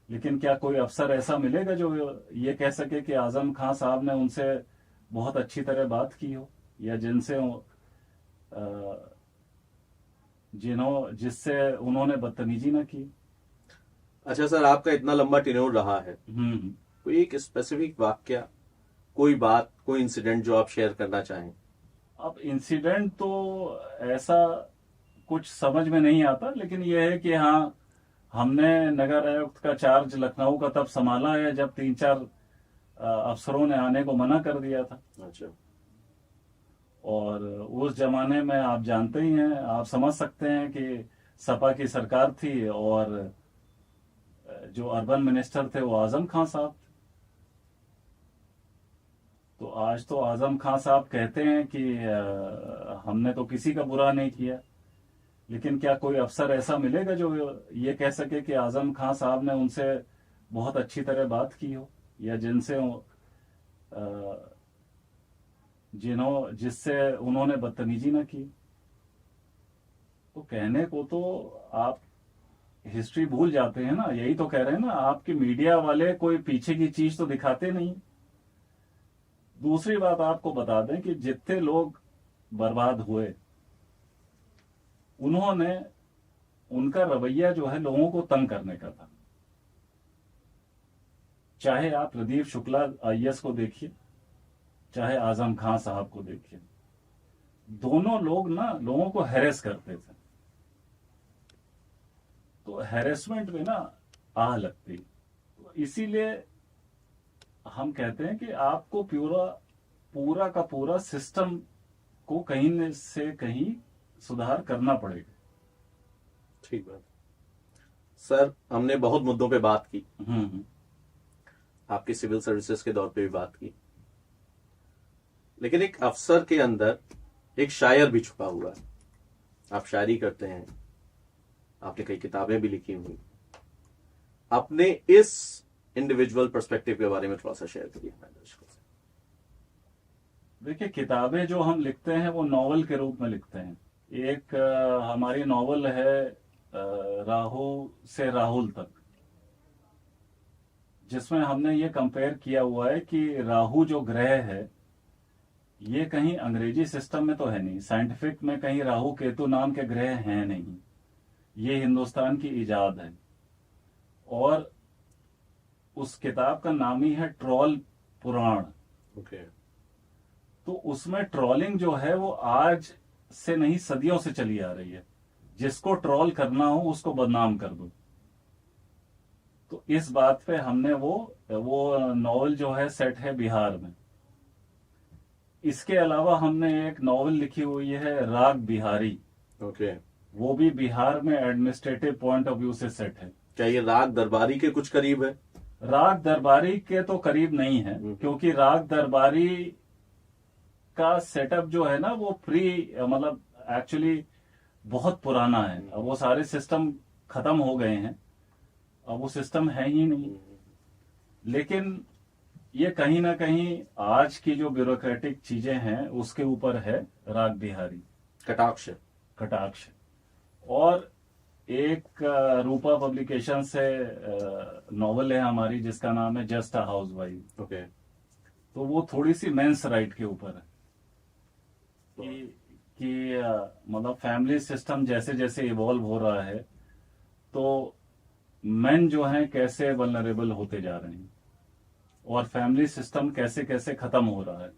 लेकिन क्या कोई अफसर ऐसा मिलेगा जो ये कह सके कि आजम खान साहब ने उनसे बहुत अच्छी तरह बात की हो, या जिनसे जिससे उन्होंने बदतमीजी ना की। अच्छा सर, आपका इतना लंबा टेन्योर रहा है, हम्म। कोई एक स्पेसिफिक वाक्य, कोई बात, कोई इंसिडेंट जो आप शेयर करना चाहें? अब इंसिडेंट तो ऐसा कुछ समझ में नहीं आता, लेकिन यह है कि हाँ, हमने नगर आयुक्त का चार्ज लखनऊ का तब संभाला है जब तीन चार अफसरों ने आने को मना कर दिया था। अच्छा। और उस जमाने में आप जानते ही हैं, आप समझ सकते हैं कि सपा की सरकार थी, और जो अर्बन मिनिस्टर थे वो आजम खान साहब थे। तो आज तो आजम खान साहब कहते हैं कि हमने तो किसी का बुरा नहीं किया, लेकिन क्या कोई अफसर ऐसा मिलेगा जो ये कह सके कि आजम खान साहब ने उनसे बहुत अच्छी तरह बात की हो, या जिससे उन्होंने बदतमीजी ना की। तो कहने को तो आप हिस्ट्री भूल जाते हैं ना, यही तो कह रहे हैं ना, आपके मीडिया वाले कोई पीछे की चीज तो दिखाते नहीं। दूसरी बात आपको बता दें कि जितने लोग बर्बाद हुए, उन्होंने उनका रवैया जो है लोगों को तंग करने का था। चाहे आप प्रदीप शुक्ला आईएएस को देखिए, चाहे आजम खान साहब को देखिए, दोनों लोग ना लोगों को हैरेस करते थे। तो हैरेसमेंट में ना आह लगती। तो इसीलिए हम कहते हैं कि आपको पूरा पूरा का पूरा सिस्टम को कहीं से कहीं सुधार करना पड़ेगा। ठीक बात। सर, हमने बहुत मुद्दों पे बात की, हम्म। आपकी सिविल सर्विसेज के दौर पे भी बात की, लेकिन एक अफसर के अंदर एक शायर भी छुपा हुआ है। आप शायरी करते हैं, आपने कई किताबें भी लिखी हुई। अपने इस इंडिविजुअल पर्सपेक्टिव के बारे में थोड़ा सा शेयर करिए हमारे दर्शकों से। देखिए, किताबें जो हम लिखते हैं वो नॉवल के रूप में लिखते हैं। एक हमारी नॉवल है राहु से राहुल तक, जिसमें हमने ये कंपेयर किया हुआ है कि राहु जो ग्रह है, ये कहीं अंग्रेजी सिस्टम में तो है नहीं, साइंटिफिक में कहीं राहु केतु नाम के ग्रह हैं नहीं, ये हिंदुस्तान की इजाद है। और उस किताब का नाम ही है ट्रॉल पुराण। ओके। तो उसमें ट्रोलिंग जो है वो आज से नहीं, सदियों से चली आ रही है। जिसको ट्रोल करना हो उसको बदनाम कर दो। तो इस बात पे हमने वो नॉवल जो है सेट है बिहार में। इसके अलावा हमने एक नॉवल लिखी हुई है राग बिहारी। ओके। वो भी बिहार में एडमिनिस्ट्रेटिव पॉइंट ऑफ व्यू से सेट है। क्या ये राग दरबारी के कुछ करीब है? राग दरबारी के तो करीब नहीं है, क्योंकि राग दरबारी का सेटअप जो है ना वो प्री मतलब एक्चुअली बहुत पुराना है। अब वो सारे सिस्टम खत्म हो गए हैं, अब वो सिस्टम है ही नहीं। लेकिन ये कहीं ना कहीं आज की जो ब्यूरोक्रेटिक चीजें हैं उसके ऊपर है राग बिहारी। कटाक्ष। कटाक्ष। और एक रूपा पब्लिकेशन से नॉवल है हमारी जिसका नाम है just a house wife. Okay. तो वो थोड़ी सी मेंस राइट के ऊपर है कि मतलब फैमिली सिस्टम जैसे जैसे इवॉल्व हो रहा है, तो मेन जो हैं कैसे वल्नरेबल होते जा रहे हैं, और फैमिली सिस्टम कैसे कैसे खत्म हो रहा है।